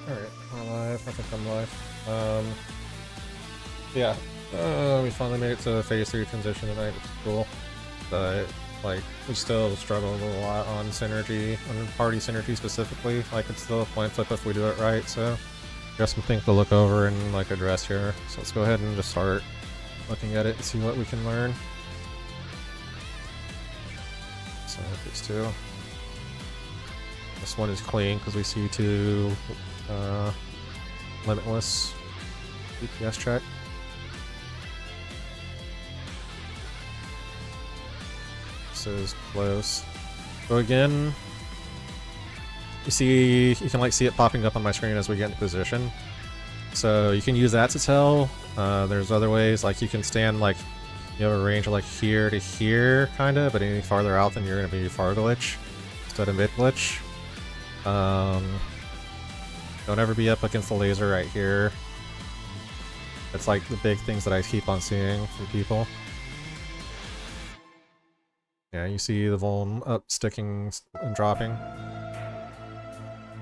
Alright, we're live. I think I'm live. Yeah. We finally made it to phase 3 transition tonight, which is cool. But, like, we still struggle a lot on synergy, on party synergy specifically. Like, it's still a coin flip if we do it right, so there's some things to look over and, like, address here. So let's go ahead and just start looking at it and see what we can learn. So, phase 2. This one is clean because we see two Limitless DPS check. This is close. So again, you see, you can like see it popping up on my screen as we get into position. So you can use that to tell. There's other ways, like you can stand like, you have a range of like here to here, kind of, but any farther out then you're going to be far glitch instead of mid glitch. Don't ever be up against the laser right here. It's like the big things that I keep on seeing from people. Yeah, you see the vuln up, sticking, and dropping.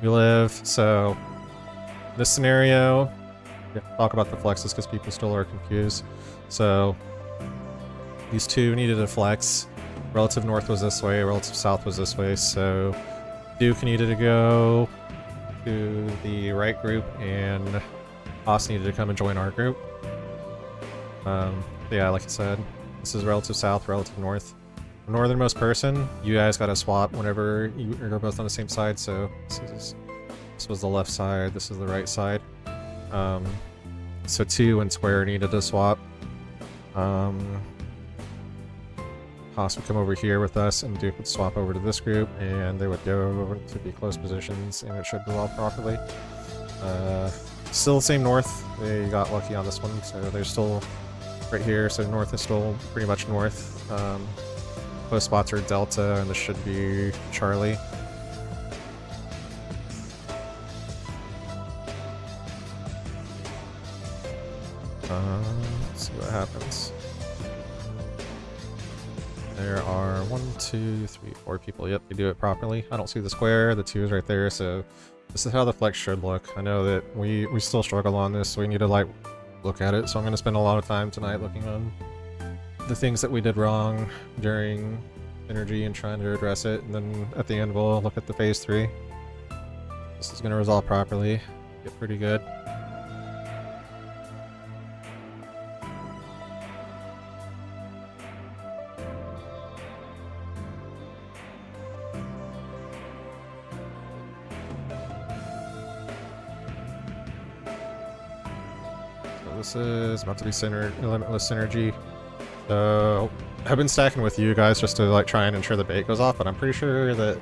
We live, so this scenario, yeah, talk about the flexes because people still are confused. So these two needed a flex. Relative north was this way, relative south was this way, so Duke needed to go to the right group, and Haas needed to come and join our group. Yeah, like I said, this is relative south, relative north. The northernmost person, you guys gotta swap whenever you're both on the same side, so this was the left side, this is the right side. So 2 and Square needed to swap. Haas would come over here with us, and Duke would swap over to this group, and they would go to be close positions, and it should resolve properly. Still the same north. They got lucky on this one, so they're still right here. So north is still pretty much north. Close spots are Delta, and this should be Charlie. Let's see what happens. There are 1, 2, 3, 4 people. Yep, they do it properly. I don't see the square. The 2 is right there, so this is how the flex should look. I know that we still struggle on this, so we need to like look at it. So I'm going to spend a lot of time tonight looking on the things that we did wrong during Energy and trying to address it. And then at the end, we'll look at the phase 3. This is going to resolve properly. Get pretty good. This is about to be Limitless Synergy. So I've been stacking with you guys just to like try and ensure the bait goes off, but I'm pretty sure that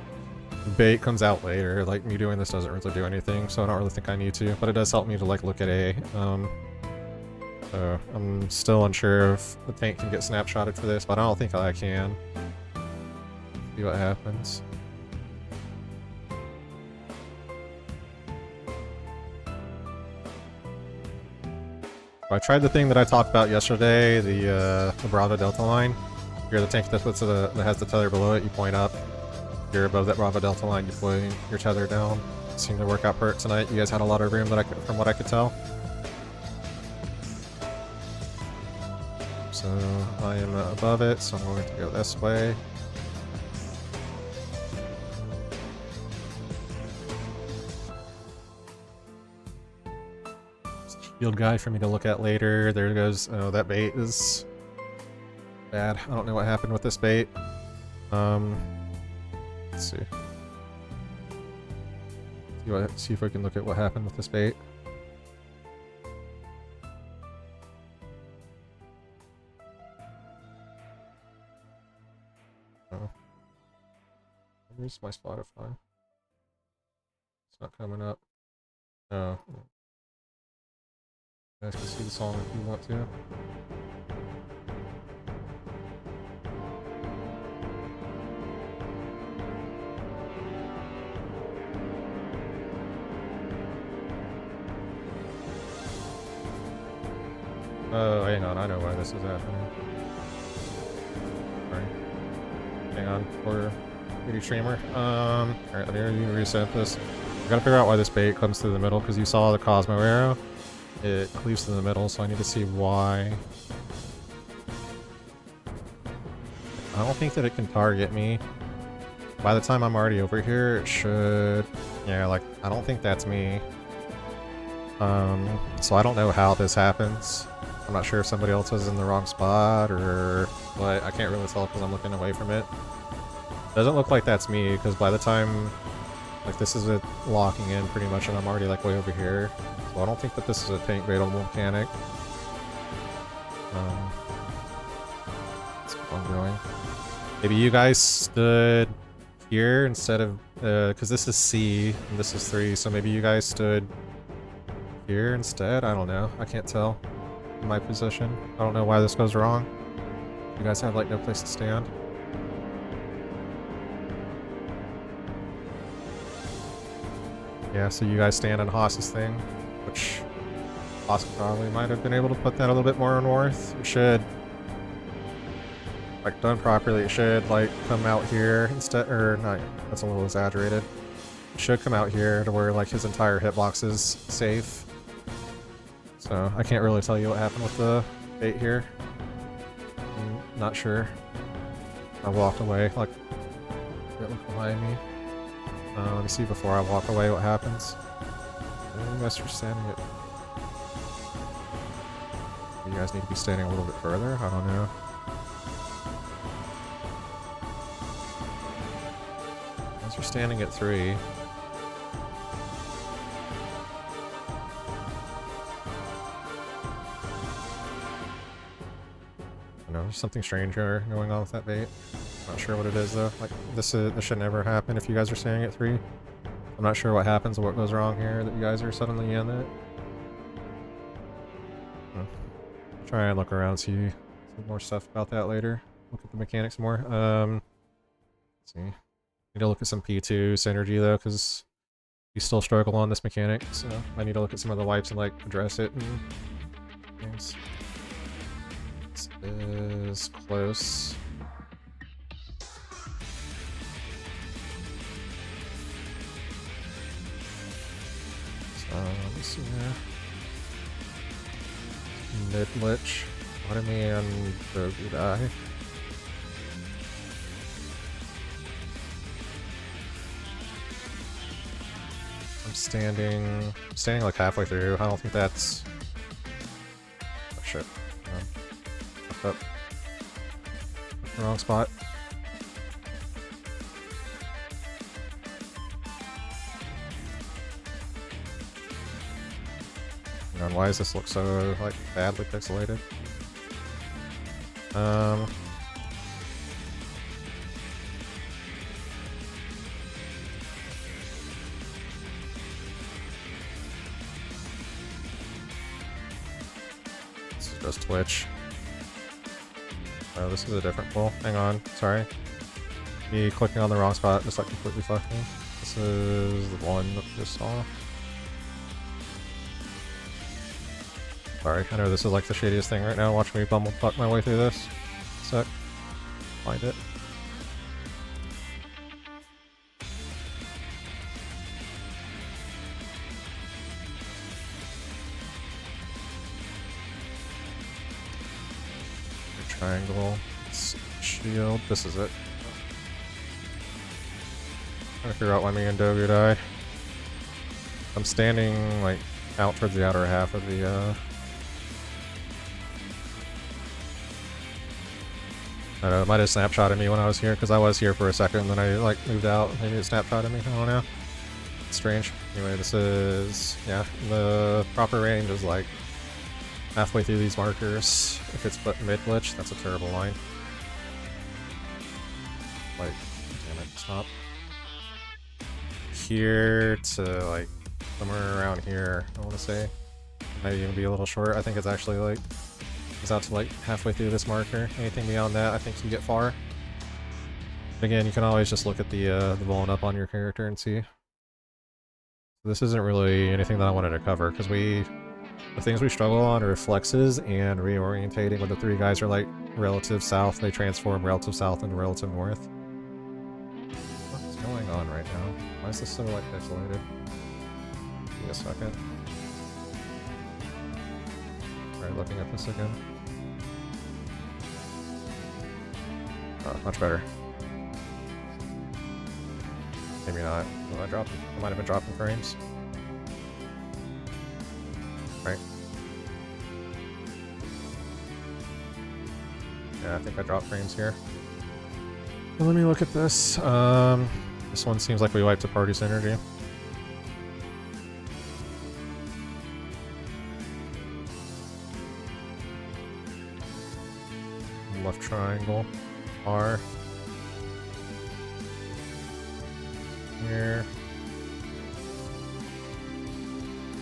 bait comes out later. Like me doing this doesn't really do anything, so I don't really think I need to, but it does help me to like look at A. So I'm still unsure if the tank can get snapshotted for this, but I don't think I can. See what happens. I tried the thing that I talked about yesterday, the Bravo Delta line. You're the tank that has the tether below it, you point up. If you're above that Bravo Delta line, you point your tether down. It seemed to work out perfect tonight. You guys had a lot of room from what I could tell. So I am above it, so I'm going to go this way. Field guide for me to look at later. There it goes. Oh, that bait is bad. I don't know what happened with this bait. Let's see. See if we can look at what happened with this bait. Oh. Where's my Spotify? It's not coming up. Oh. You guys can see the song if you want to. Oh, hang on, I know why this is happening. Sorry. Hang on, for 3D streamer. Alright, let me reset this. I gotta figure out why this bait comes through the middle, because you saw the Cosmo arrow. It cleaves through the middle, so I need to see why. I don't think that it can target me. By the time I'm already over here, it should... Yeah, like, I don't think that's me. So I don't know how this happens. I'm not sure if somebody else was in the wrong spot or what. I can't really tell because I'm looking away from it. Doesn't look like that's me, because by the time... Like, this is it locking in pretty much, and I'm already, like, way over here. So I don't think that this is a tank baitable mechanic. Let's keep on going. Maybe you guys stood here instead of... because this is C, and this is 3, so maybe you guys stood here instead? I don't know. I can't tell in my position. I don't know why this goes wrong. You guys have, like, no place to stand. Yeah, so you guys stand on Haas's thing, which Haas probably might have been able to put that a little bit more north. It should, like, done properly, it should, like, come out here instead, or not, that's a little exaggerated. It should come out here to where, like, his entire hitbox is safe. So, I can't really tell you what happened with the bait here. I'm not sure. I walked away, like, look behind me. Let me see before I walk away what happens. You guys are standing at... You guys need to be standing a little bit further? I don't know. You guys are standing at 3. I know, there's something strange going on with that bait. Not sure what it is though. Like, this should never happen if you guys are standing at 3. I'm not sure what happens or what goes wrong here that you guys are suddenly in it. Try and look around, see some more stuff about that later. Look at the mechanics more. Let's see. Need to look at some P2 synergy though, because you still struggle on this mechanic, so I need to look at some of the wipes and, like, address it and things. This is close. Let's see here. Mid-lich. Automy and Dogu die. I'm standing like halfway through. I don't think that's... Oh shit. Up. Wrong spot. And why does this look so, like, badly pixelated? This is just Twitch. Oh, this is a different pull. Hang on, sorry. Me clicking on the wrong spot just, like, completely fucked me. This is the one that we just saw. Sorry, I know this is like the shadiest thing right now. Watch me bumblefuck my way through this. Sec. Find it. Triangle. Shield. This is it. Trying to figure out why me and Dogu die. I'm standing, like, out towards the outer half of the, I don't know, it might have snapshotted me when I was here, because I was here for a second, and then I, like, moved out. Maybe it snapshotted me, I don't know. It's strange. Anyway, this is... yeah, the proper range is, like, halfway through these markers. If it's but mid-glitch, that's a terrible line. Like, damn it, stop. Here to, like, somewhere around here, I want to say. Might even be a little short. I think it's actually, like, it's out to, like, halfway through this marker. Anything beyond that, I think you get far. But again, you can always just look at the volume up on your character and see. This isn't really anything that I wanted to cover, because the things we struggle on are flexes and reorientating. When the 3 guys are, like, relative south, they transform relative south into relative north. going on right now? Why is this so, like, pixelated? Give me a second. Alright, looking at this again. Oh, much better. Maybe not. Will I drop? I might have been dropping frames. Right. Yeah, I think I dropped frames here. Well, let me look at this. This one seems like we wiped a party synergy. Left triangle. R. Here.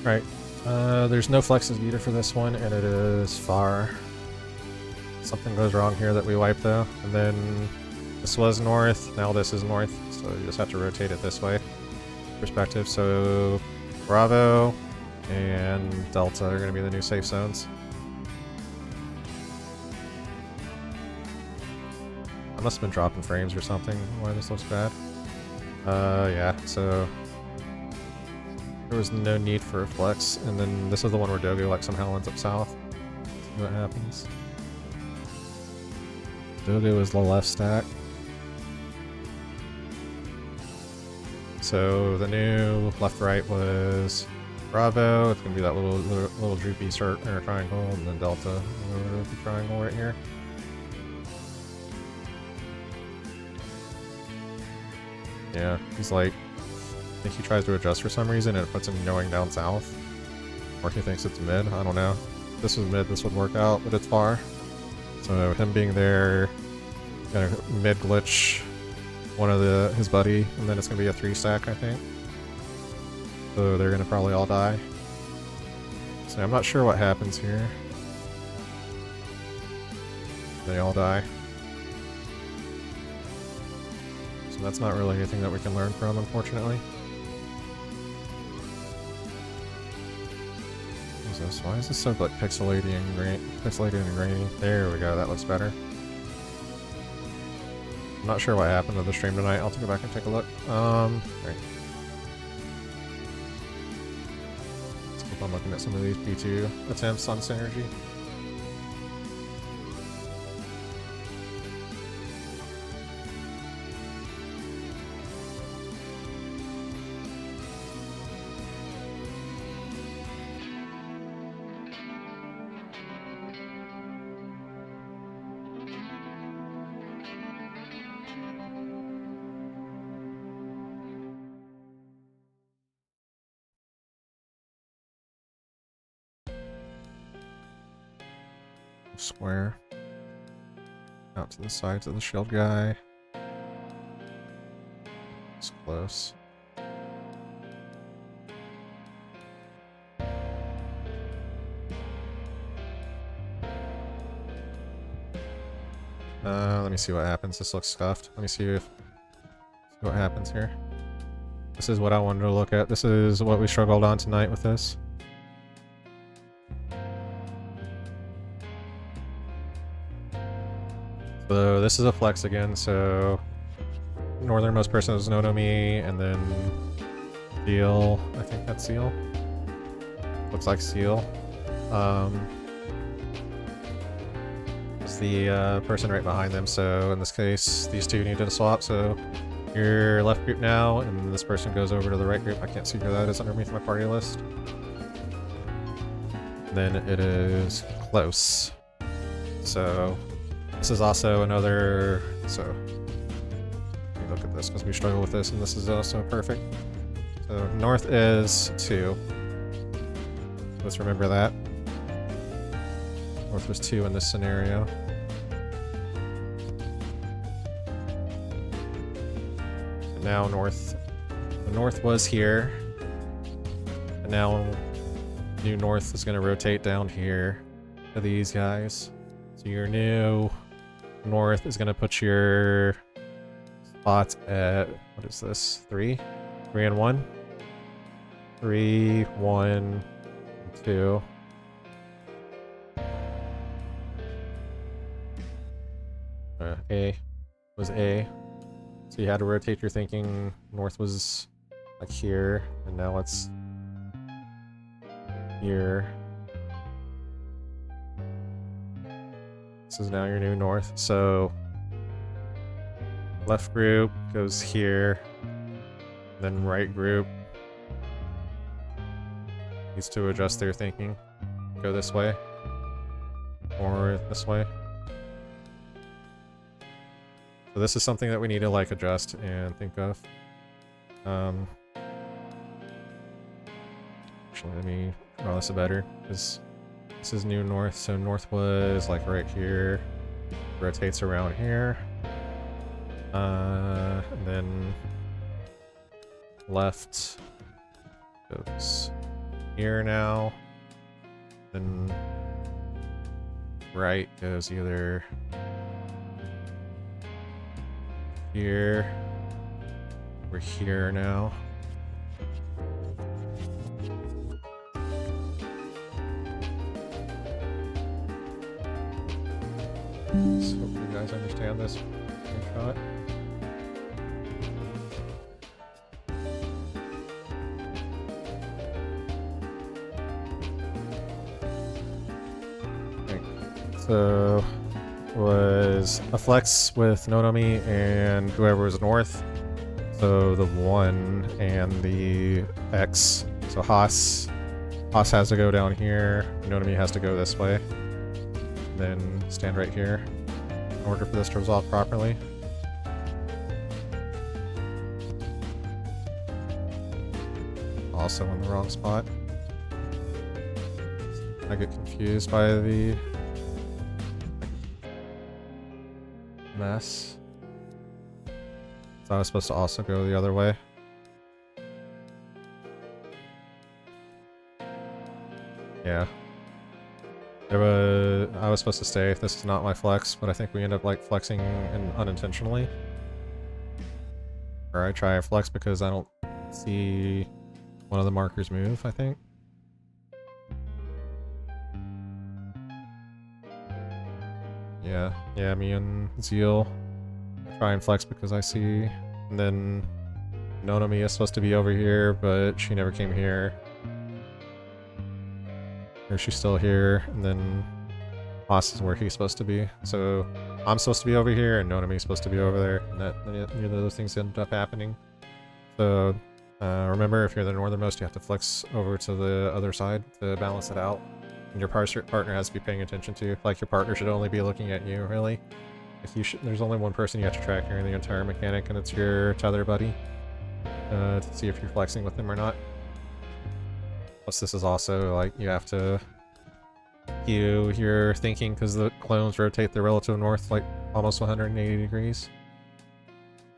Right. There's no flexes either for this one, and it is far. Something goes wrong here that we wipe though. And then this was north, now this is north, so you just have to rotate it this way. Perspective, so Bravo and Delta are going to be the new safe zones. I must have been dropping frames or something, why this looks bad. Yeah, so there was no need for a flex, and then this is the one where Dogu like somehow ends up south. See what happens. Dogu is the left stack. So the new left-right was Bravo. It's gonna be that little droopy triangle, and then Delta, a little droopy triangle right here. Yeah, he's like, I think he tries to adjust for some reason, and it puts him going down south. Or he thinks it's mid. I don't know. If this was mid, this would work out, but it's far. So him being there, gonna mid glitch one of his buddy, and then it's gonna be a 3-stack, I think. So they're gonna probably all die. So I'm not sure what happens here. They all die. So that's not really anything that we can learn from, unfortunately. What is this? Why is this so like pixelated and grainy? There we go. That looks better. I'm not sure what happened to the stream tonight. I'll have to go back and take a look. Right. Let's keep on looking at some of these P2 attempts on synergy. Square out to the sides of the shield guy. It's close. Let me see what happens. This looks scuffed. Let me see what happens here. This is what I wanted to look at. This is what we struggled on tonight with this. So this is a flex again, so northernmost person is Nonomi, and then Seal, I think that's Seal. Looks like Seal. It's the person right behind them, so in this case, these two need to swap, so your left group now, and this person goes over to the right group. I can't see who that is underneath my party list. Then it is close. So this is also another, so let me look at this because we struggle with this, and this is also perfect. So north is 2. Let's remember that. North was 2 in this scenario. And now north, the north was here, and now new north is going to rotate down here to these guys. So your new north is going to put your spots at, what is this, 3? 3 and 1? 3, 1, 2. A was A. So you had to rotate your thinking. North was like here, and now it's here. This is now your new north. So left group goes here, then right group needs to adjust their thinking. Go this way, or this way. So this is something that we need to like adjust and think of. Actually, let me draw this a better, because this is new north, so north was like right here, rotates around here, and then left goes here now, then right goes either here or here now. So hope you guys understand this shot. Okay. So was a flex with Nonomi and whoever was north. So the 1 and the X. So Haas has to go down here. Nonomi has to go this way. Then stand right here in order for this to resolve properly. Also in the wrong spot. I get confused by the mess. So I was supposed to also go the other way. Yeah. I was supposed to stay. This is not my flex, but I think we end up like flexing unintentionally. Or I try a flex because I don't see one of the markers move, I think. Yeah, me and Zeal try and flex because I see. And then Nonomi is supposed to be over here, but she never came here. Or she's still here, and then Haas is where he's supposed to be. So I'm supposed to be over here, and Nonomi is supposed to be over there, and neither of those things end up happening. So remember, if you're the northernmost, you have to flex over to the other side to balance it out. And your partner has to be paying attention to. Like, your partner should only be looking at you, really. There's only one person you have to track during the entire mechanic, and it's your tether buddy. To see if you're flexing with him or not. Plus, this is also, like, you have to you're thinking because the clones rotate their relative north, like, almost 180 degrees.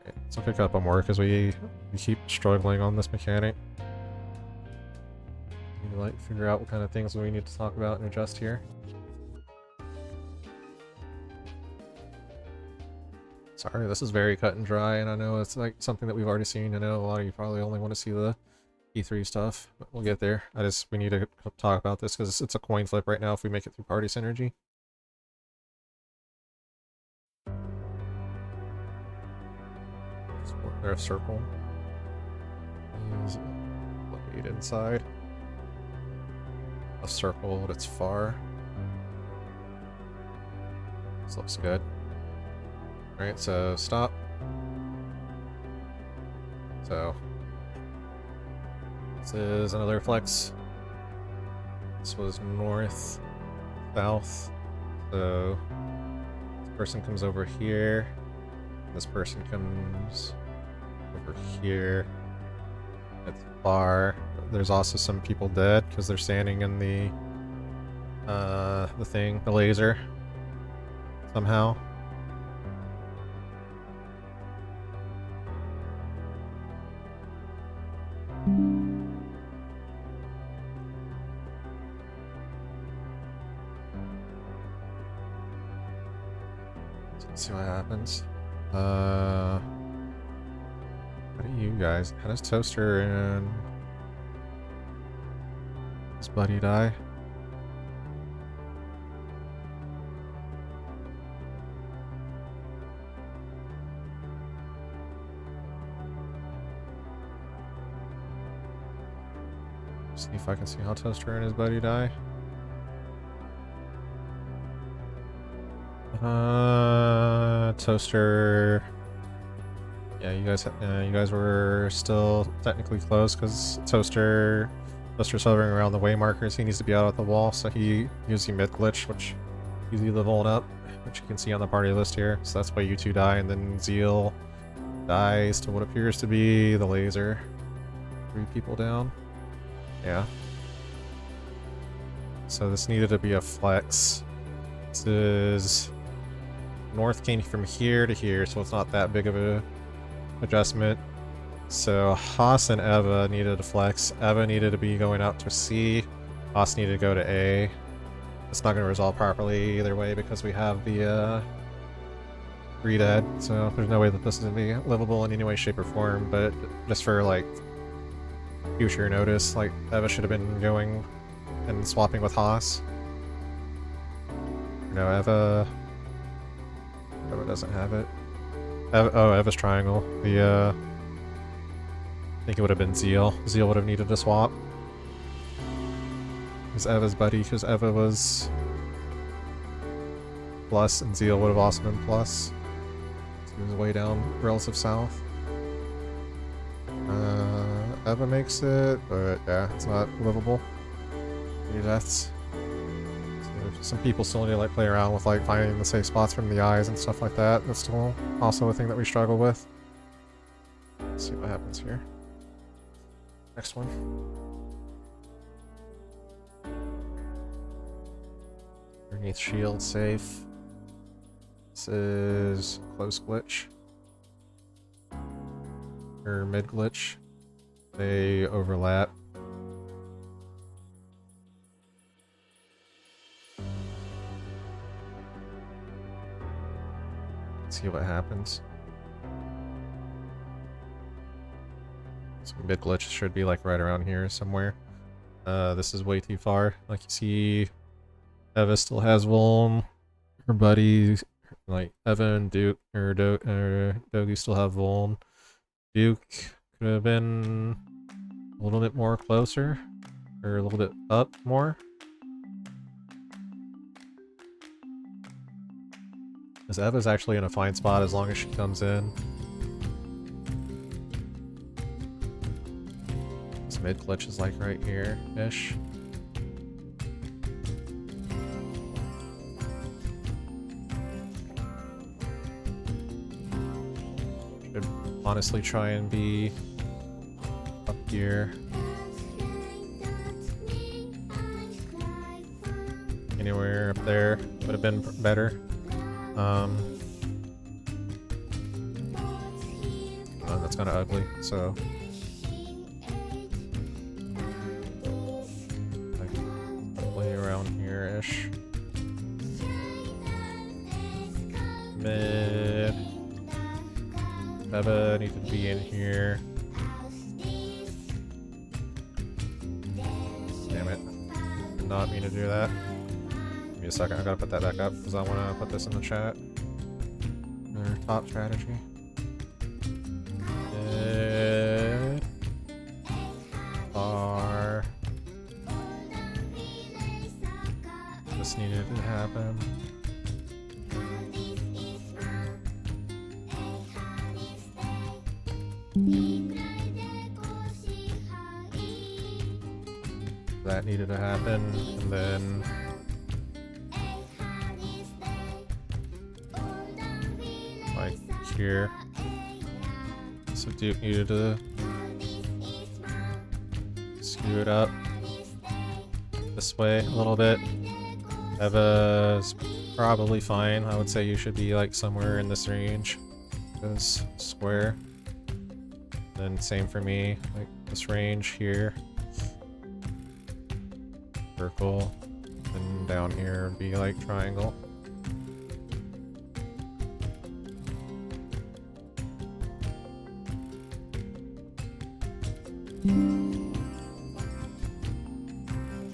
Okay, so pick up on more, because we keep struggling on this mechanic. We need to, like, figure out what kind of things we need to talk about and adjust here. Sorry, this is very cut and dry, and I know it's, like, something that we've already seen. I know a lot of you probably only want to see the E3 stuff, but we'll get there. We need to talk about this because it's a coin flip right now if we make it through party synergy. There's a circle. Is located inside a circle at its far. This looks good. Alright, so stop. So this is another flex. This was north, south. So this person comes over here. This person comes over here. It's far. There's also some people dead because they're standing in the laser somehow. Let's see what happens. How do you guys? How does Toaster and his buddy die? See if I can see how Toaster and his buddy die. Toaster. Yeah, you guys were still technically close because Toaster's hovering around the way markers. He needs to be out at the wall, so he used the mid glitch, which he's leveled up, which you can see on the party list here. So that's why you two die, and then Zeal dies to what appears to be the laser. 3 people down. Yeah. So this needed to be a flex. This is north came from here to here, so it's not that big of a adjustment. So Haas and Eva needed a flex. Eva needed to be going out to C. Haas needed to go to A. It's not going to resolve properly either way because we have the 3 dead, so there's no way that this is going to be livable in any way, shape, or form. But just for like future notice, like Eva should have been going and swapping with Haas. No, Eva doesn't have it. Eva's triangle. I think it would have been Zeal. Zeal would have needed to swap. It's Eva's buddy, because Eva was plus, and Zeal would have also been plus. So he was way down relative south. Eva makes it, but yeah, it's not livable. 3 deaths. Some people still need to like play around with like finding the safe spots from the eyes and stuff like that. That's still also a thing that we struggle with. Let's see what happens here. Next one. Underneath shield safe. This is close glitch. Or mid glitch. They overlap. See what happens. So mid glitch should be like right around here somewhere. This is way too far. Like you see, Eva still has Vuln. Her buddies, like Eva and Duke or Dogu still have Vuln. Duke could have been a little bit more closer, or a little bit up more. Because Eva's actually in a fine spot as long as she comes in. This mid glitch is like right here-ish. Should honestly try and be up here. Anywhere up there would have been better. That's kind of ugly, so probably around here-ish. Mid. Eva needs to be in here. Damn it. Did not mean to do that. Give me a second, I gotta put that back up because I want to put this in the chat. Their top strategy. This needed to happen. That needed to happen, and then like here. So Duke needed to skew it up this way a little bit. Eva's probably fine. I would say you should be like somewhere in this range. This square. Then same for me, like this range here. Circle. And down here would be like triangle.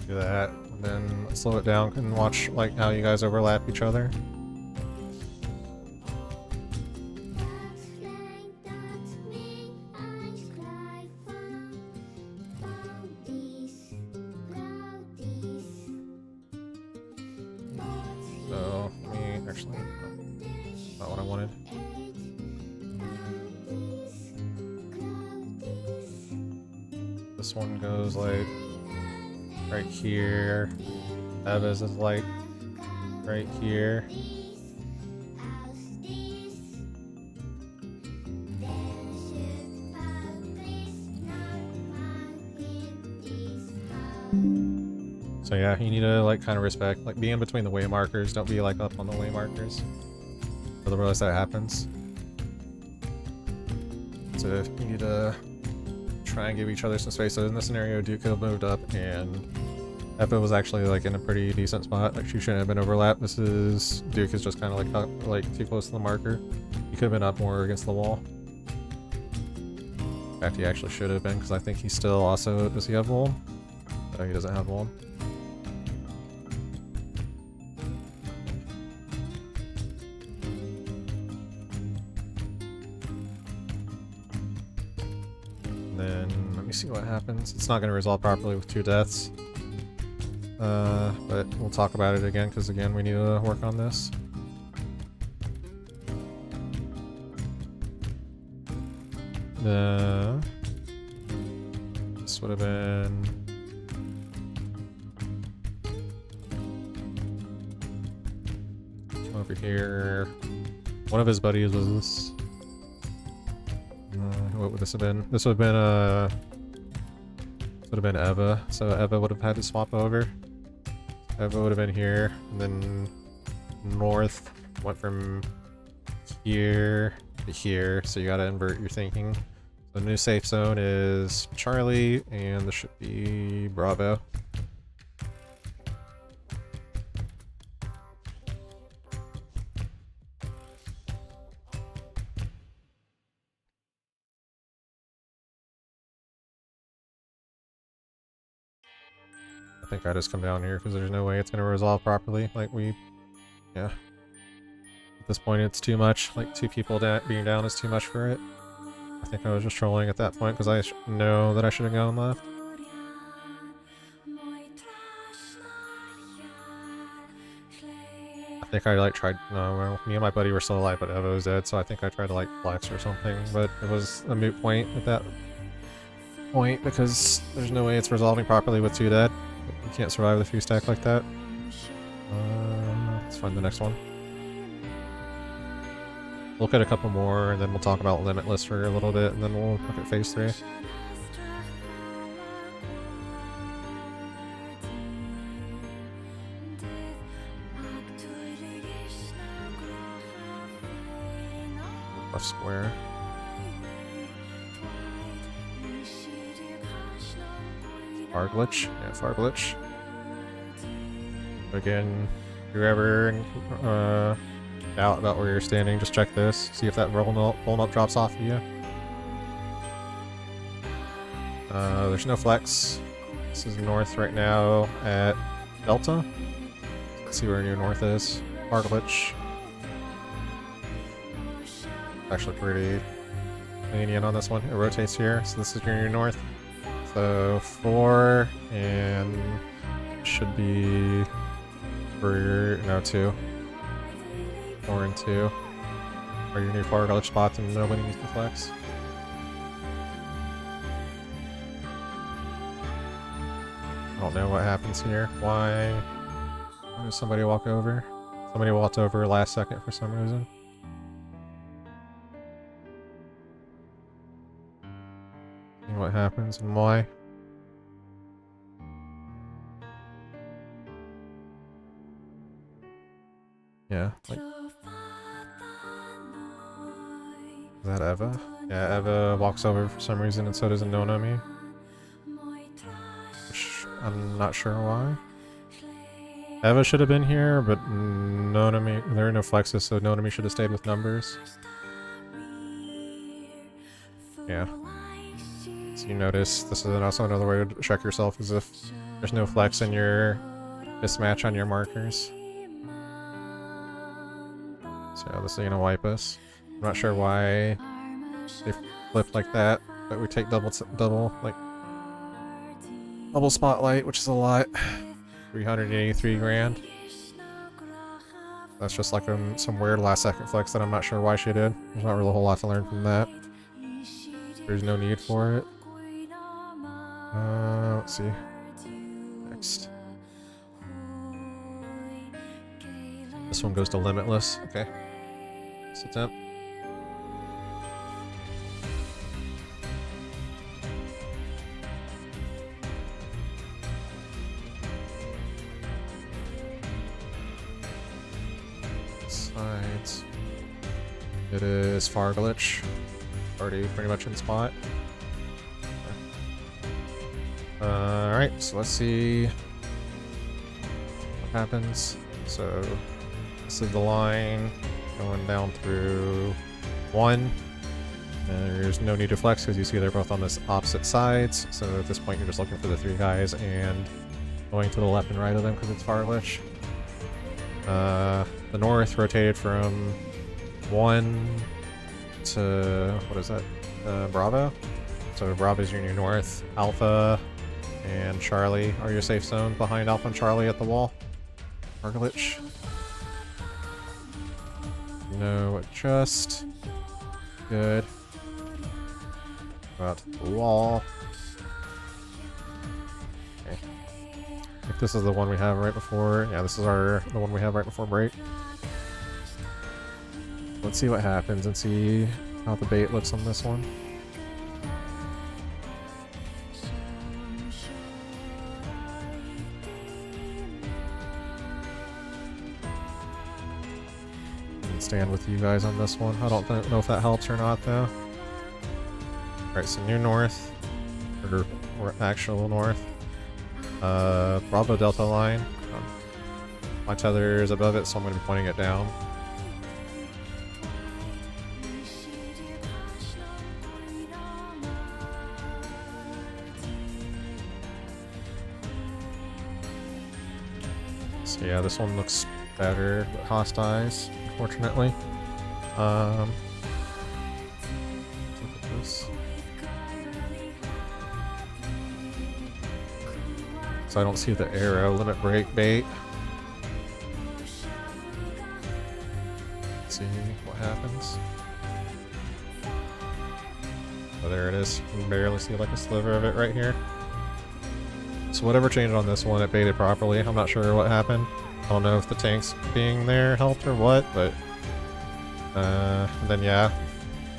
Do that, and then slow it down and watch like how you guys overlap each other. actually. Not what I wanted. This one goes like right here. Eva's is like right here. So yeah, you need to like kind of respect, like be in between the way markers, don't be like up on the way markers. Otherwise that happens. So you need to try and give each other some space. So in this scenario, Duke could have moved up and Eva was actually like in a pretty decent spot. Like she shouldn't have been overlapped. This is, Duke is just kind of like up, like too close to the marker. He could have been up more against the wall. In fact, he actually should have been, because I think he still also, does he have wall? No, he doesn't have wall. Then let me see what happens. It's not going to resolve properly with 2 deaths. But we'll talk about it again, because again, we need to work on this. This would have been... Come over here. One of his buddies was this. What would this have been? This would have been Eva. So Eva would have had to swap over. Eva would have been here, and then north went from here to here. So you gotta invert your thinking. So the new safe zone is Charlie, and this should be Bravo. I think I just come down here because there's no way it's going to resolve properly. Like yeah. At this point it's too much. Like 2 people being down is too much for it. I think I was just trolling at that point because I know that I should have gone left. I think I like tried, no, well, me and my buddy were still alive, but Eva was dead, so I think I tried to like flex or something, but it was a moot point at that point because there's no way it's resolving properly with 2 dead. You can't survive with a few stack like that. Let's find the next one. Look at a couple more, and then we'll talk about Limitless for a little bit, and then we'll look at phase 3. Left square. Far glitch? Yeah, far glitch. Again, if you're ever doubt about where you're standing, just check this. See if that roll up drops off of you. There's no flex. This is north right now at Delta. Let's see where your north is. Far glitch. Actually pretty lenient on this one. It rotates here, so this is your north. So 4 and should be 2. 4 and 2 are your new far glitch spots, and nobody needs to flex. I don't know what happens here. Why does somebody walk over? Somebody walked over last second for some reason. See what happens and why. Yeah, like... Is that Eva? Yeah, Eva walks over for some reason, and so does Nonomi. Which I'm not sure why. Eva should have been here, but Nonomi... There are no flexes, so Nonomi should have stayed with numbers. Yeah. So you notice, this is also another way to check yourself, is if there's no flex in your mismatch on your markers. So this is gonna wipe us. I'm not sure why they flip like that, but we take double spotlight, which is a lot. 383 grand. That's just like some weird last second flex that I'm not sure why she did. There's not really a whole lot to learn from that. There's no need for it. Let's see. Next. This one goes to Limitless. Okay. Let's attempt. Sides. It is Far Glitch. Already pretty much in spot. Alright, so let's see what happens. So this is the line going down through 1. And there's no need to flex because you see they're both on this opposite sides. So at this point you're just looking for the 3 guys and going to the left and right of them because it's Far Glitch. The north rotated from 1 to, what is that? Bravo. So Bravo's your new north. Alpha and Charlie are your safe zone behind Alpha and Charlie at the wall. Far Glitch. No adjust. Good. Go out to the wall. Okay. I think this is the one we have right before. Yeah, this is the one we have right before break. Let's see what happens and see how the bait looks on this one. Stand with you guys on this one. I don't know if that helps or not though. Alright, so new north. Or actual north. Bravo Delta line. My tether is above it, so I'm going to be pointing it down. So yeah, this one looks better, but hostiles, unfortunately. Let's look at this. So I don't see the arrow limit break bait. Let's see what happens. Oh, there it is. You can barely see like a sliver of it right here. So whatever changed on this one, it baited properly. I'm not sure what happened. I don't know if the tanks being there helped or what, but then yeah,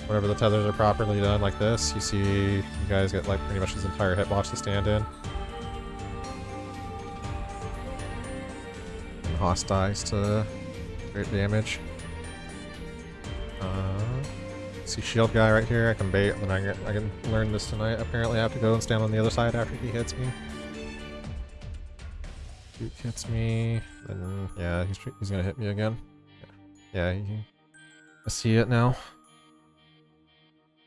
whenever the tethers are properly done like this, you see you guys get like pretty much this entire hitbox to stand in. And hostiles to great damage. See shield guy right here, I can bait, and then I can learn this tonight. Apparently I have to go and stand on the other side after he hits me. Duke hits me, then yeah, he's gonna hit me again. Yeah, I see it now.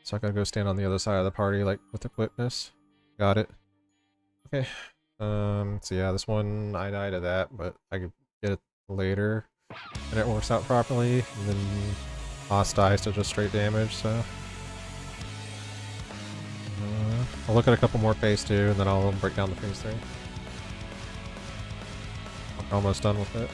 So I gotta go stand on the other side of the party, like with the quickness. Got it. Okay. So yeah, this one I die to that, but I could get it later, and it works out properly. And then hostiles to just straight damage. So I'll look at a couple more phase 2, and then I'll break down the phase 3. Almost done with it.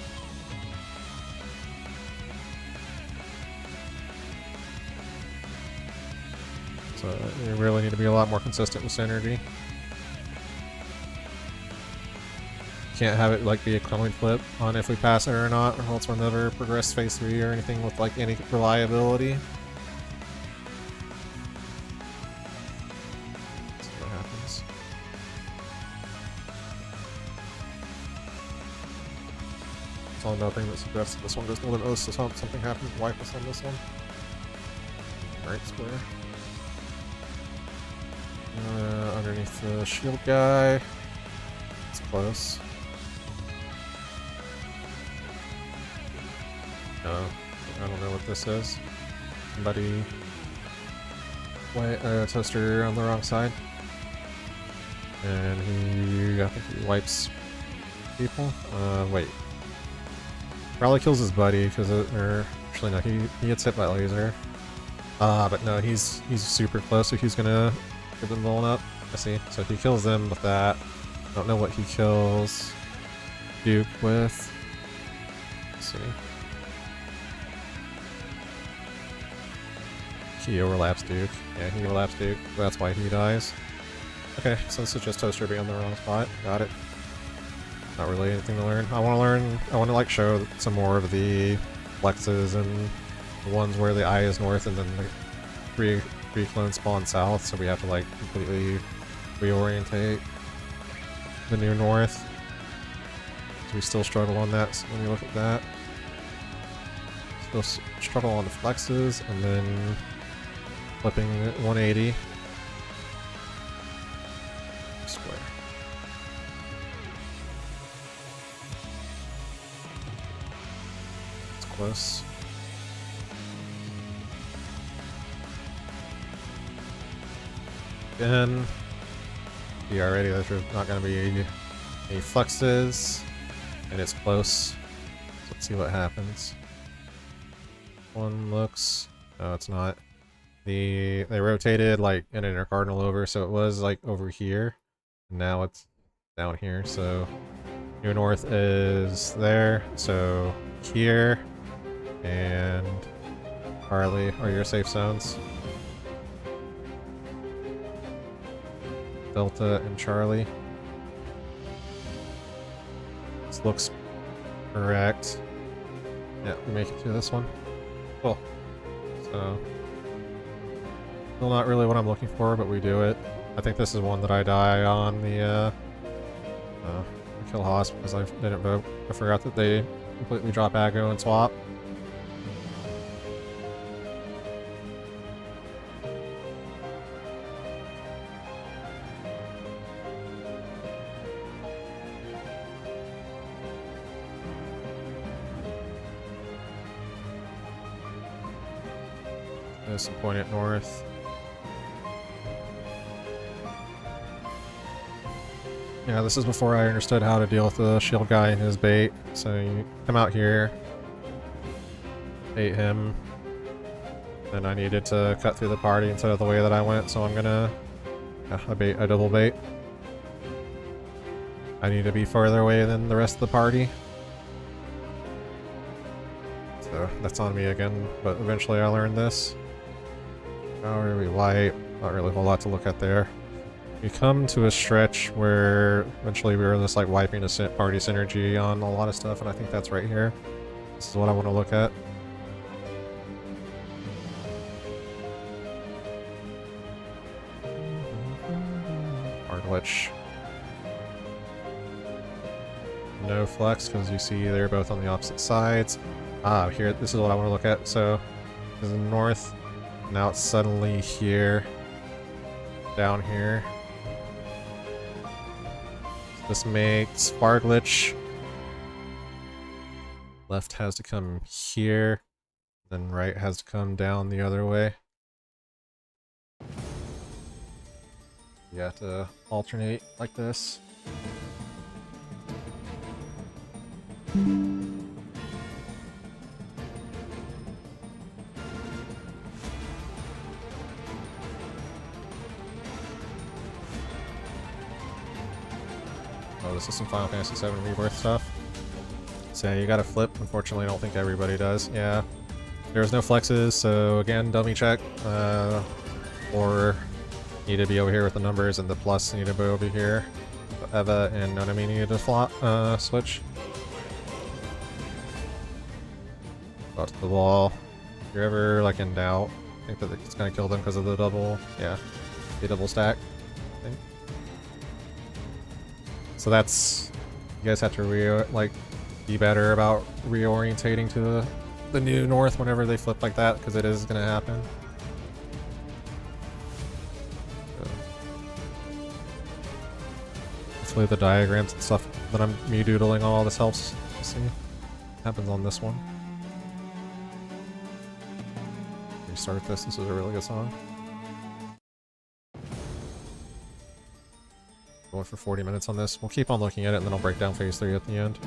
So you really need to be a lot more consistent with synergy. Can't have it like be a coin flip on if we pass it or not, or else we'll never progress phase 3 or anything with like any reliability. Let's see what happens. Saw nothing that suggests that this one goes to Limitless, so something happens to wipe us on this one. Right square. Underneath the shield guy. It's close. No, I don't know what this is. Somebody toaster on the wrong side. And I think he wipes people. Wait. Probably kills his buddy because actually no, he gets hit by laser. But no, he's super close, so he's gonna give them blown up. I see. So he kills them with that. I don't know what he kills Duke with. Let's see. he overlaps Duke. Yeah, he overlaps Duke. That's why he dies. Okay, so this is just Toaster being on the wrong spot. Got it. Not really anything to learn. I want to like show some more of the flexes and the ones where the eye is north and then the three clones spawn south, so we have to like completely reorientate the new north. So we still struggle on that, so when you look at that. Still struggle on the flexes, and then flipping 180. Square. It's close. Again. See already there's not going to be any flexes, and it's close. So let's see what happens. One looks... no, it's not. They rotated like an inner cardinal over, so it was like over here. And now it's down here, so New North is there, so here and Harley are your safe zones. Delta and Charlie. This looks correct. Yeah, we make it to this one. Cool. So, still not really what I'm looking for, but we do it. I think this is one that I die on the kill Haas because I didn't vote. I forgot that they completely drop aggro and swap. This and point it north. Yeah, this is before I understood how to deal with the shield guy and his bait. So you come out here, bait him, and I needed to cut through the party instead of the way that I went, so I'm gonna... yeah, I double bait. I need to be farther away than the rest of the party. So that's on me again, but eventually I learned this. Power, we wipe. Not really a whole lot to look at there. We come to a stretch where eventually we were just like wiping a party synergy on a lot of stuff, and I think that's right here. This is what I want to look at. Our glitch. No flex, because you see they're both on the opposite sides. Ah, here, this is what I want to look at. So, this is north. Now it's suddenly here. Down here. This makes far glitch. Left has to come here. Then right has to come down the other way. You have to alternate like this. Oh, this is some Final Fantasy VII Rebirth stuff. So you gotta flip. Unfortunately, I don't think everybody does. Yeah. There's no flexes, so again, dummy check. Or need to be over here with the numbers, and the plus need to be over here. Eva and Nonami need to flop, switch. Go to the wall. If you're ever like in doubt, I think that it's gonna kill them because of the double, yeah, the double stack. I think. So that's, you guys have to be better about reorientating to the new north whenever they flip like that, because it is gonna happen. So, hopefully the diagrams and stuff that I'm doodling on all this helps. We'll see. Happens on this one. Restart this. This is a really good song. Going for 40 minutes on this. We'll keep on looking at it, and then I'll break down phase 3 at the end.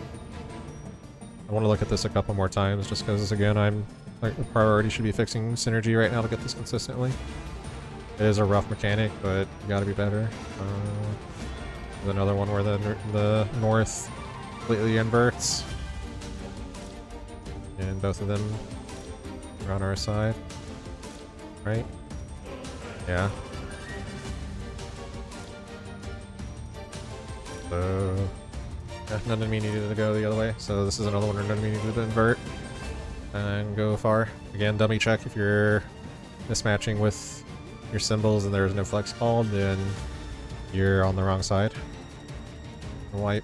I want to look at this a couple more times, just because, again, I'm like, the priority should be fixing synergy right now to get this consistently. It is a rough mechanic, but you gotta be better. There's another one where the north completely inverts. And both of them are on our side. right? Yeah. So yeah, none of me needed to go the other way, so this is another one where none of me needed to invert and go far. Again, dummy check if you're mismatching with your symbols and there's no flex called, then you're on the wrong side. Wipe.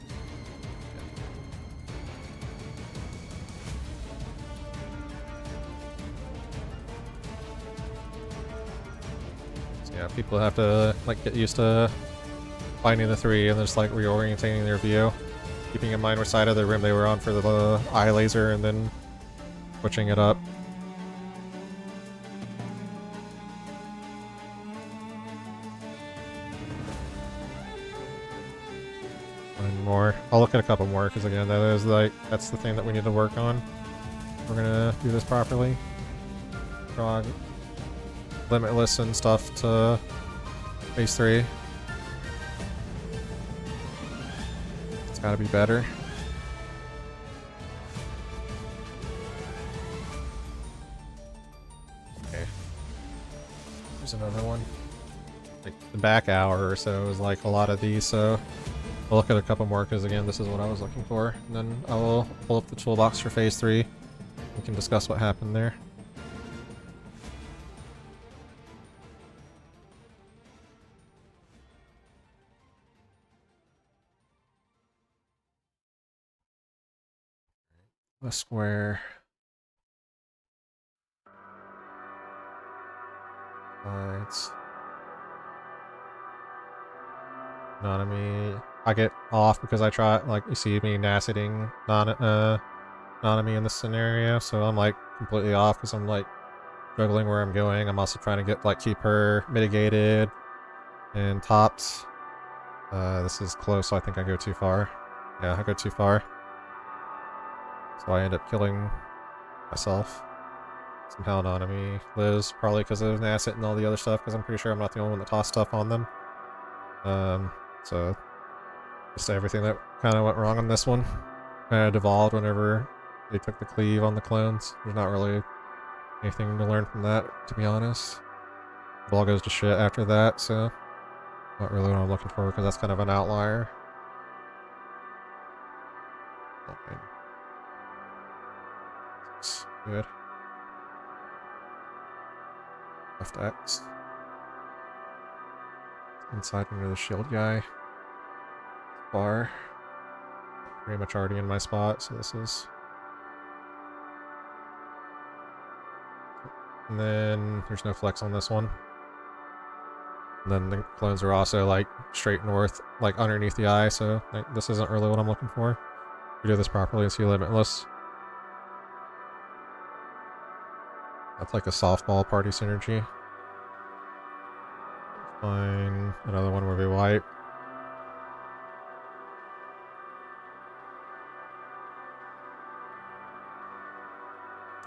So yeah, people have to like get used to finding the three and just like reorientating their view, keeping in mind which side of the rim they were on for the eye laser, and then switching it up. And more. I'll look at a couple more because again, that is like that's the thing that we need to work on. We're gonna do this properly. Draw Limitless and stuff to phase 3. It's gotta be better. Okay. There's another one. Like the back hour or so is like a lot of these, so I'll look at a couple more because again, this is what I was looking for. And then I will pull up the toolbox for phase 3. We can discuss what happened there. The square. Sides. Nanami. I get off because I try, like, you see me naseting Nanami in this scenario, so I'm like completely off because I'm like juggling where I'm going. I'm also trying to get, like, keep her mitigated and topped. This is close, so I think I go too far. Yeah, I go too far. So I end up killing myself. Somehow Nanami lives, probably because of Nasset and all the other stuff, because I'm pretty sure I'm not the only one that tossed stuff on them. So just everything that kind of went wrong on this one kind of devolved whenever they took the cleave on the clones. There's not really anything to learn from that, to be honest. It all goes to shit after that, so not really what I'm looking for, because that's kind of an outlier. Okay. Looks good. Left X. Inside under the shield guy. Bar. Pretty much already in my spot, so this is... And then there's no flex on this one. And then the clones are also like straight north, like underneath the eye, so like, this isn't really what I'm looking for. We do this properly and see Limitless. That's like a softball party synergy. Fine. Another one where we wipe.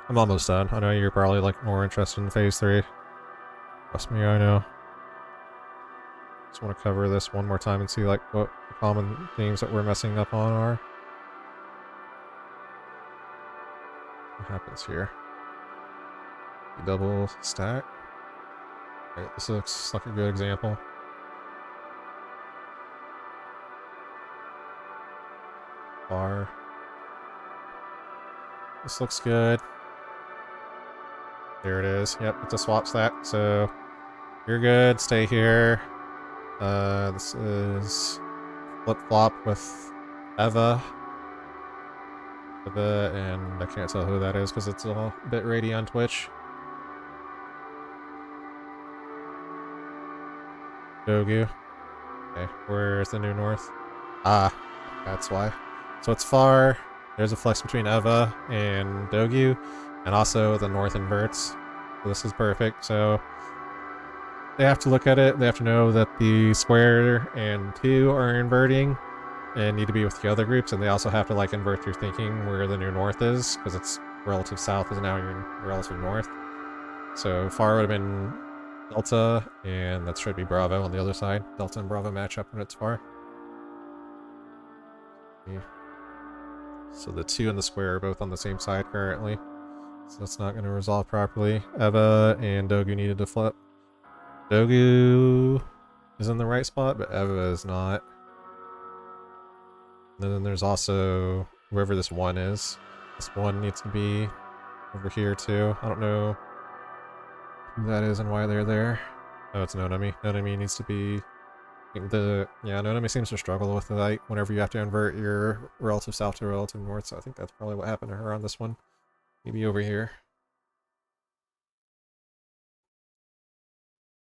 I'm almost done. I know you're probably like more interested in phase 3. Trust me, I know. Just want to cover this one more time and see like what the common themes that we're messing up on are. What happens here? Double stack. Right, this looks like a good example. Bar. This looks good. There it is. Yep, it's a swap stack, so you're good. Stay here. This is flip-flop with Eva. And I can't tell who that is because it's a bit rady on Twitch. Dogu. Okay, where's the new north? Ah, that's why. So it's far. There's a flex between Eva and Dogu, and also the north inverts. So this is perfect. So they have to look at it. They have to know that the square and 2 are inverting and need to be with the other groups, and they also have to like invert your thinking where the new north is, because it's relative south is now your relative north. So far would have been Delta, and that should be Bravo on the other side. Delta and Bravo match up when it's far. Yeah. So the 2 and the square are both on the same side currently. So that's not going to resolve properly. Eva and Dogu needed to flip. Dogu is in the right spot, but Eva is not. And then there's also whoever this one is. This one needs to be over here too. I don't know who that is and why they're there. Oh, it's Nonami. Nonami needs to be yeah, Nonami seems to struggle with the light whenever you have to invert your relative south to relative north, so I think that's probably what happened to her on this one. Maybe over here.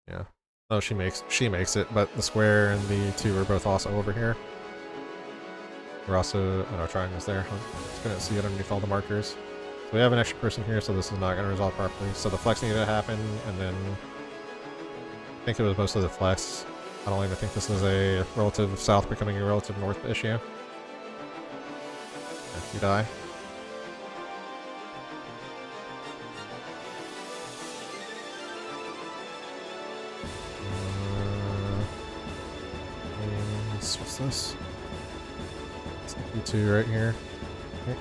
Yeah. Oh, she makes it, but the square and the 2 are both also over here. We're also, oh no, triangle's there. I just couldn't see it underneath all the markers. So we have an extra person here, so this is not going to resolve properly. So the flex needed to happen, and then I think it was mostly the flex. I don't even think this is a relative south becoming a relative north issue. If you die. What's this? It's P2 right here. Okay.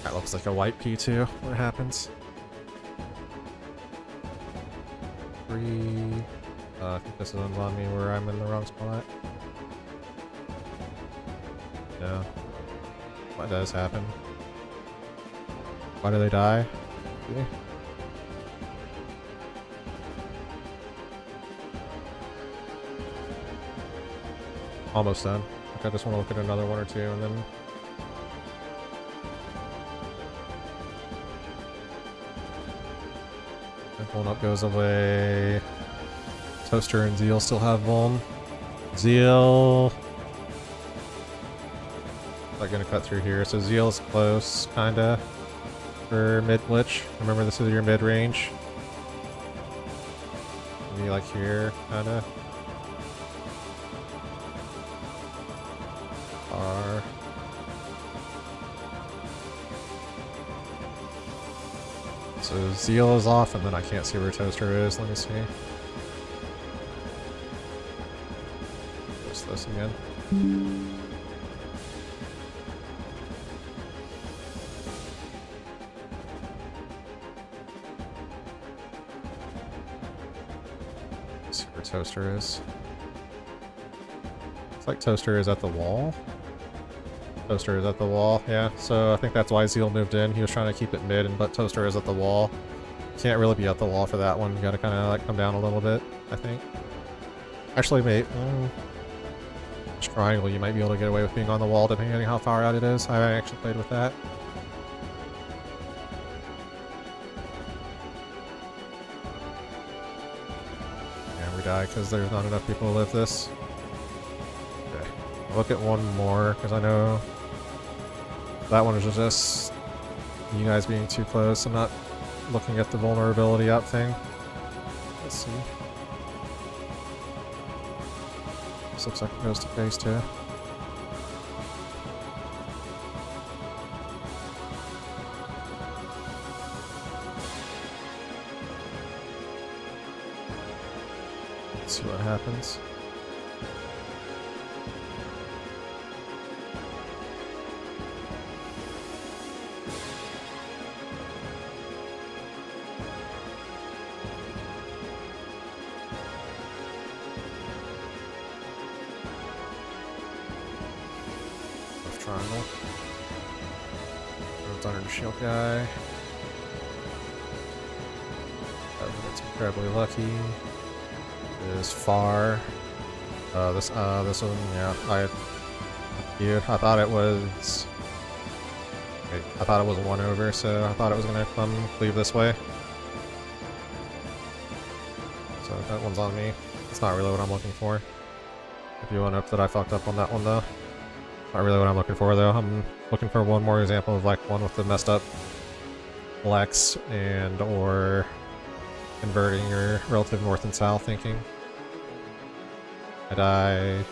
That looks like a white P2. What happens? 3. I think this is on me where I'm in the wrong spot. Yeah. What does happen? Why do they die? Okay. Almost done. Okay, I just want to look at another one or two and then... Vuln up goes away. Toaster and Zeal still have Vuln. Zeal... Not gonna cut through here, so Zeal's close, kinda, for mid-glitch. Remember, this is your mid-range. Maybe like here, kinda. So Zeal is off, and then I can't see where Toaster is. Let me see. What's this again? Let's see where Toaster is. Looks like Toaster is at the wall. Toaster is at the wall, yeah. So I think that's why Zeal moved in. He was trying to keep it mid, but Toaster is at the wall. Can't really be at the wall for that one. You gotta kind of like come down a little bit, I think. Actually, mate, triangle, you might be able to get away with being on the wall depending on how far out it is. I haven't actually played with that. Yeah, we die because there's not enough people to live this. Okay. I'll look at one more because I know that one is just you guys being too close. I'm not looking at the vulnerability up thing. Let's see. This looks like it goes to phase 2. Let's see what happens. Triangle. It's under the shield guy. That's incredibly lucky. It is far. This one, yeah. I thought it was. Wait, I thought it was 1 over, so I thought it was gonna come leave this way. So that one's on me. It's not really what I'm looking for. If you want up that I fucked up on that one though. Not really what I'm looking for though. I'm looking for one more example of like one with the messed up flex and or converting your relative north and south thinking. I die.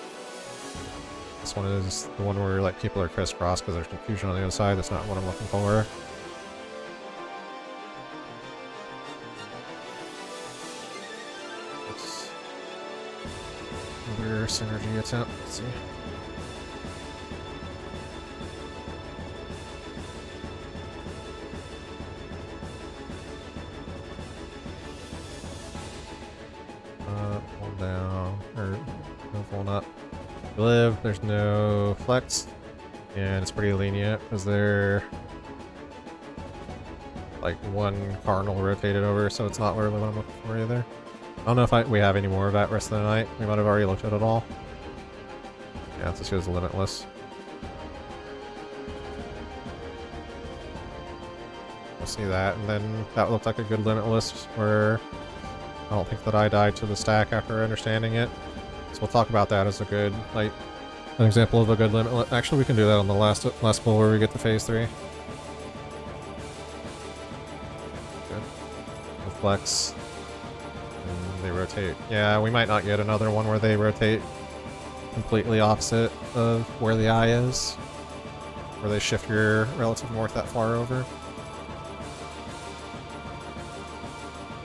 This one is the one where like people are crisscrossed because there's confusion on the other side. That's not what I'm looking for. It's another synergy attempt. Let's see. down, or no full up. We live, there's no flex, and it's pretty lenient because they're like one cardinal rotated over, so it's not really what I'm looking for either. I don't know if we have any more of that rest of the night. We might have already looked at it all. Yeah, this goes Limitless. We'll see that, and then that looked like a good Limitless where I don't think that I died to the stack after understanding it. So we'll talk about that as a good, like, an example of a good Limitless. Actually, we can do that on the last pull where we get to phase 3. Good. We'll flex. And they rotate. Yeah, we might not get another one where they rotate completely opposite of where the eye is. Where they shift your relative north that far over.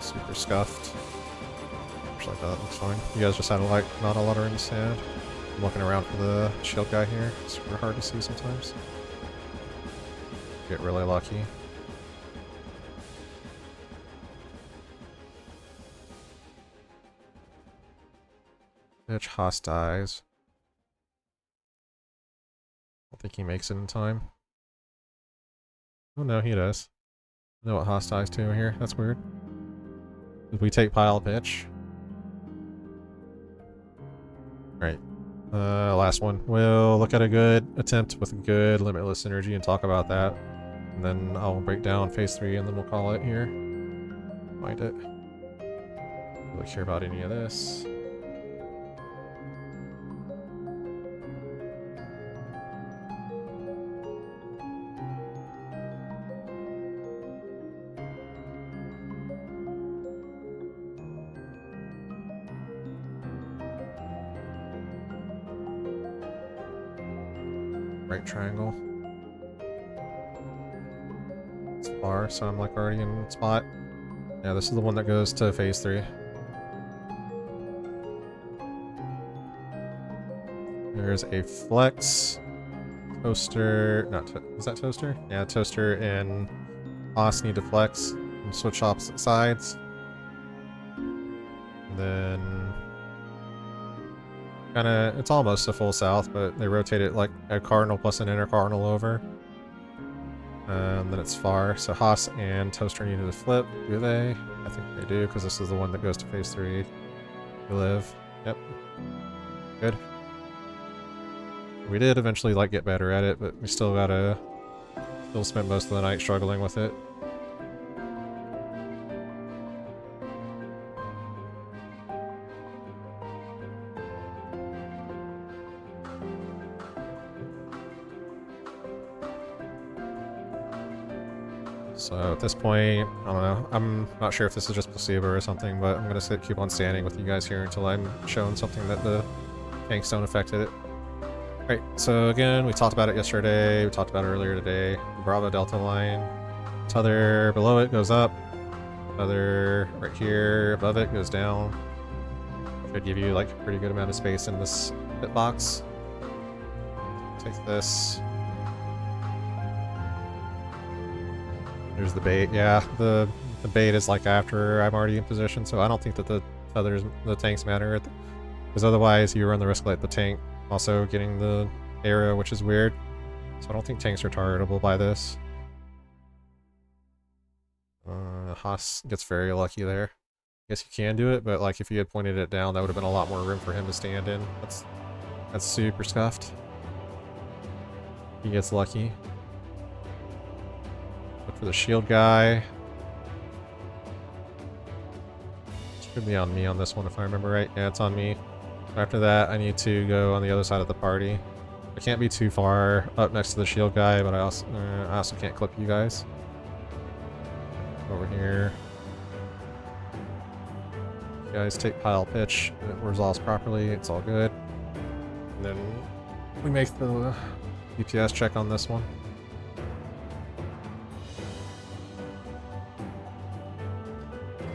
Super scuffed. Like that looks fine. You guys just had like not a lot of sand. I'm looking around for the shield guy here. It's super hard to see sometimes. Get really lucky. Bitch Haas dies. I don't think he makes it in time. Oh no, he does. I know what Haas dies to here. That's weird. Did we take pile pitch? Alright. Last one. We'll look at a good attempt with a good Limitless energy and talk about that. And then I'll break down phase 3 and then we'll call it here. Find it. Don't really care about any of this. Right triangle. It's far, so I'm like already in spot. Yeah, this is the one that goes to phase 3. There's a flex, toaster, is that toaster? Yeah, toaster and Haas need to flex and switch opposite sides. And then kinda, it's almost a full south, but they rotate it like a cardinal plus an inner cardinal over. And then it's far, so Haas and Toaster needed to flip. Do they? I think they do, because this is the one that goes to phase 3. We live. Yep. Good. We did eventually like get better at it, but we still spent most of the night struggling with it. So at this point, I don't know. I'm not sure if this is just placebo or something, but I'm gonna keep on standing with you guys here until I'm shown something that the tanks don't affect it. Alright, so again, we talked about it yesterday, we talked about it earlier today. Bravo Delta line. Tether below it goes up. Tether right here above it goes down. Should give you like a pretty good amount of space in this pit box. Take this. There's the bait. Yeah, the bait is like after I'm already in position, so I don't think that the tanks matter. Because otherwise you run the risk like the tank also getting the arrow, which is weird. So I don't think tanks are targetable by this. Haas gets very lucky there. I guess you can do it, but like if you had pointed it down, that would have been a lot more room for him to stand in. That's super scuffed. He gets lucky. Look for the shield guy. Should be on me on this one if I remember right. Yeah, it's on me. After that, I need to go on the other side of the party. I can't be too far up next to the shield guy, but I also can't clip you guys. Over here. You guys take pile pitch. It resolves properly. It's all good. And then we make the DPS check on this one.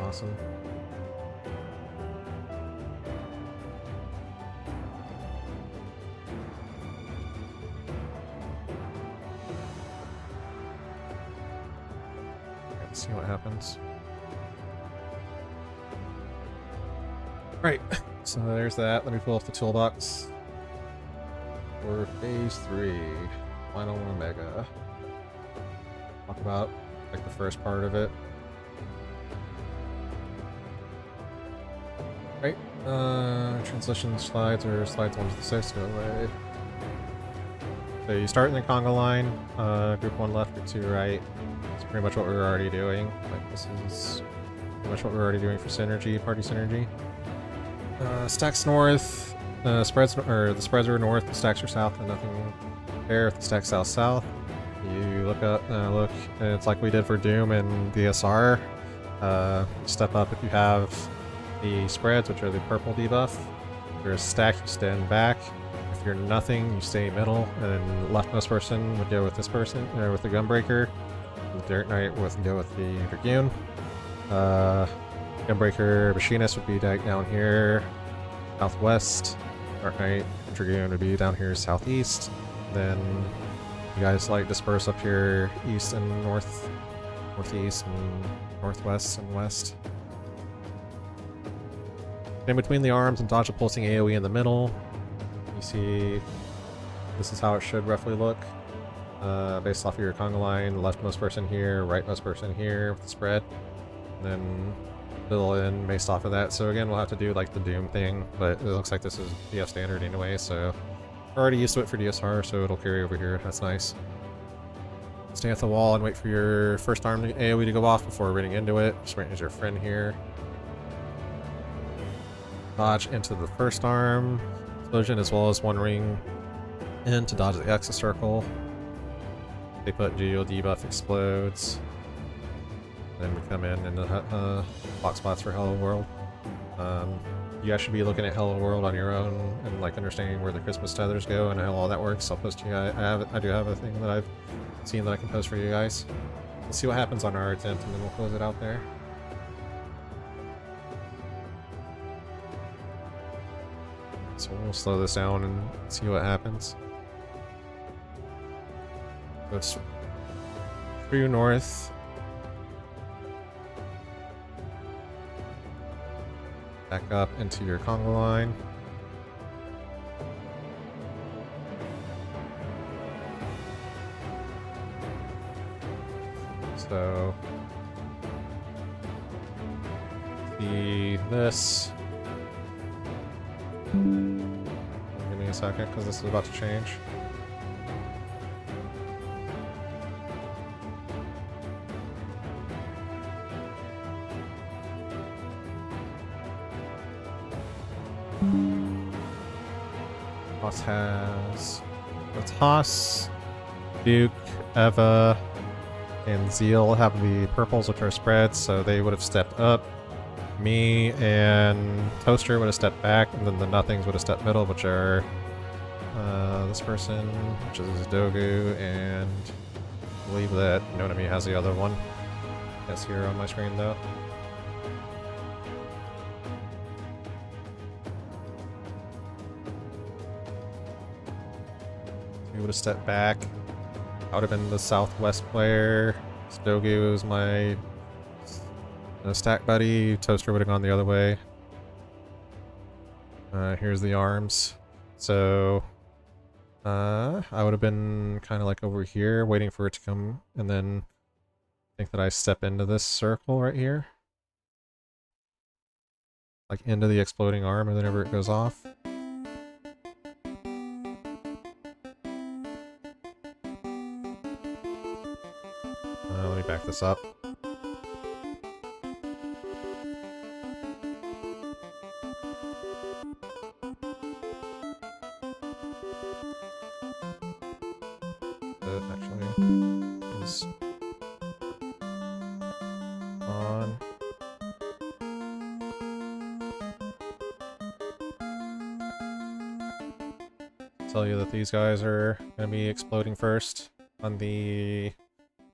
Awesome. Let's see what happens. Right, so there's that. Let me pull off the toolbox for phase 3, final Omega. Talk about like the first part of it. Right. Transition slides or slides 1 to the 6 go away. So you start in the conga line, group 1 left, group 2 right. It's pretty much what we were already doing. Like this is pretty much what we're already doing for synergy, party synergy. Stacks north, spreads or the spreads are north, the stacks are south, and nothing there. If the stacks south, you look up, look, and it's like we did for Doom and DSR. Step up if you have the spreads, which are the purple debuff. If you're a stack, you stand back. If you're nothing, you stay middle, and leftmost person would go with this person, or with the Gunbreaker. The Dirt Knight would go with the Dragoon. Gunbreaker Machinist would be down here, southwest. Dark Knight and Dragoon would be down here, southeast. Then you guys like disperse up here, east and northeast and northwest and west. In between the arms and dodge a pulsing AoE in the middle. You see, this is how it should roughly look. Based off of your conga line, leftmost person here, rightmost person here with the spread. And then fill in based off of that. So again, we'll have to do like the Doom thing, but it looks like this is DF standard anyway, so we're already used to it for DSR, so it'll carry over here. That's nice. Stay at the wall and wait for your first arm AoE to go off before running into it. Just wait as your friend here. Dodge into the first arm explosion, as well as one ring in to dodge the Axis circle. They put Geo debuff explodes. Then we come in and the block spots for Hello World. You guys should be looking at Hello World on your own and like understanding where the Christmas tethers go and how all that works. I'll post you guys. I do have a thing that I've seen that I can post for you guys. Let's see what happens on our attempt, and then we'll close it out there. So we'll slow this down and see what happens. So it's true north. Back up into your conga line. So see this. Give me a second, because this is about to change. Toss has... Let's Haas, Duke, Eva, and Zeal have the purples, which are spreads, so they would have stepped up. Me and Toaster would have stepped back, and then the Nothings would have stepped middle, which are this person, which is Dogu, and I believe that Nonami has the other one. That's here on my screen, though. We would have stepped back. I would have been the southwest player. Dogu is my stack buddy. Toaster would have gone the other way. Here's the arms. So I would have been kind of like over here waiting for it to come, and then I think that I step into this circle right here. Like into the exploding arm, and whenever it goes off. Let me back this up. Actually is on. Tell you that these guys are going to be exploding first on the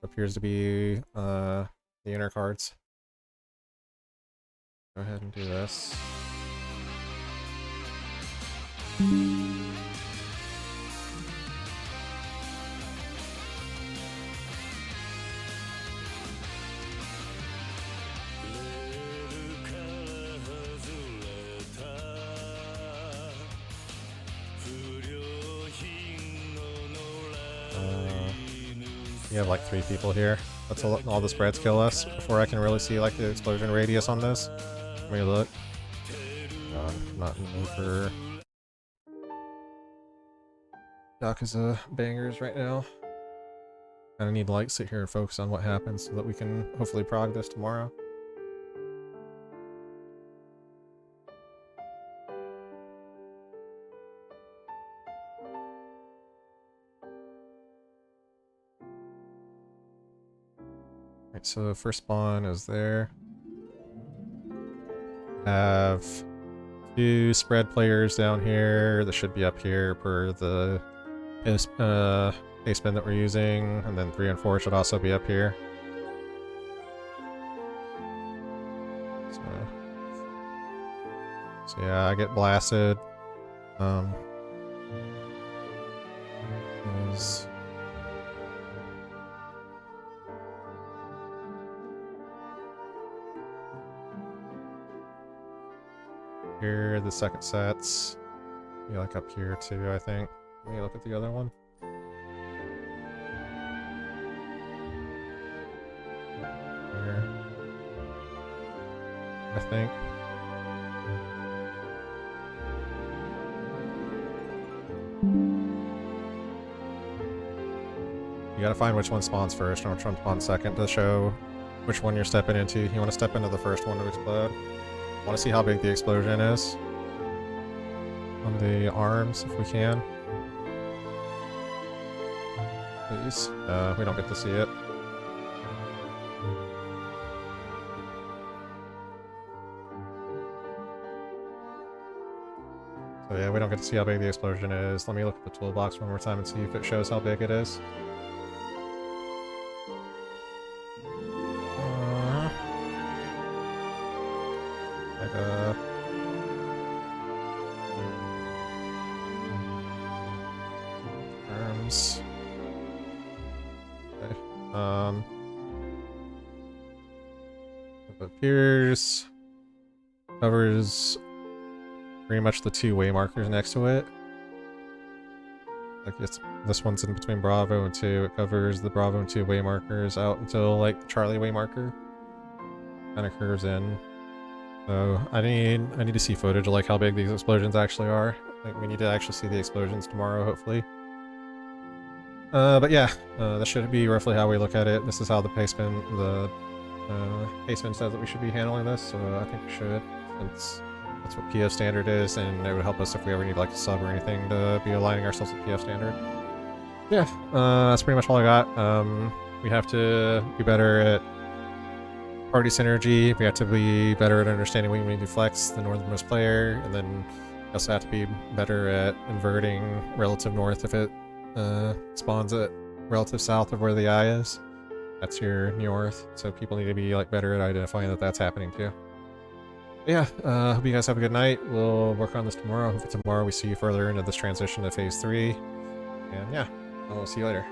appears to be the inner cards. Go ahead and do this. You have like 3 people here. Let's all the spreads kill us before I can really see like the explosion radius on this. Let me look. I'm not in the mood for Yakuza bangers right now. I need to like sit here and focus on what happens so that we can hopefully prog this tomorrow. Right, so first spawn is there. Have 2 spread players down here that should be up here per the spin that we're using, and then 3 and 4 should also be up here. So yeah, I get blasted. Here, the second set's be like up here too, I think. Let me look at the other one. Here, I think. You gotta find which one spawns first and which one spawns second to show which one you're stepping into. You want to step into the first one to explode. I want to see how big the explosion is on the arms, if we can. Please. We don't get to see it. So yeah, we don't get to see how big the explosion is. Let me look at the toolbox one more time and see if it shows how big it is. Arms. Okay. It appears covers pretty much the 2 way markers next to it. Like this one's in between Bravo and 2. It covers the Bravo and 2 way markers out until like the Charlie way marker. Kind of curves in. So I need to see footage of like how big these explosions actually are. I think we need to actually see the explosions tomorrow, hopefully. But yeah, that should be roughly how we look at it. This is how the paceman says that we should be handling this, so I think we should, since that's what PF standard is, and it would help us if we ever need like a sub or anything to be aligning ourselves with PF standard. Yeah, that's pretty much all I got. We have to be better at party synergy. We have to be better at understanding when we need to flex the northernmost player, and then we also have to be better at inverting relative north if it spawns at relative south of where the eye is. That's your north, so people need to be like better at identifying that that's happening too. But yeah, hope you guys have a good night. We'll work on this tomorrow. Hopefully tomorrow we see further into this transition to phase 3. And yeah, I'll see you later.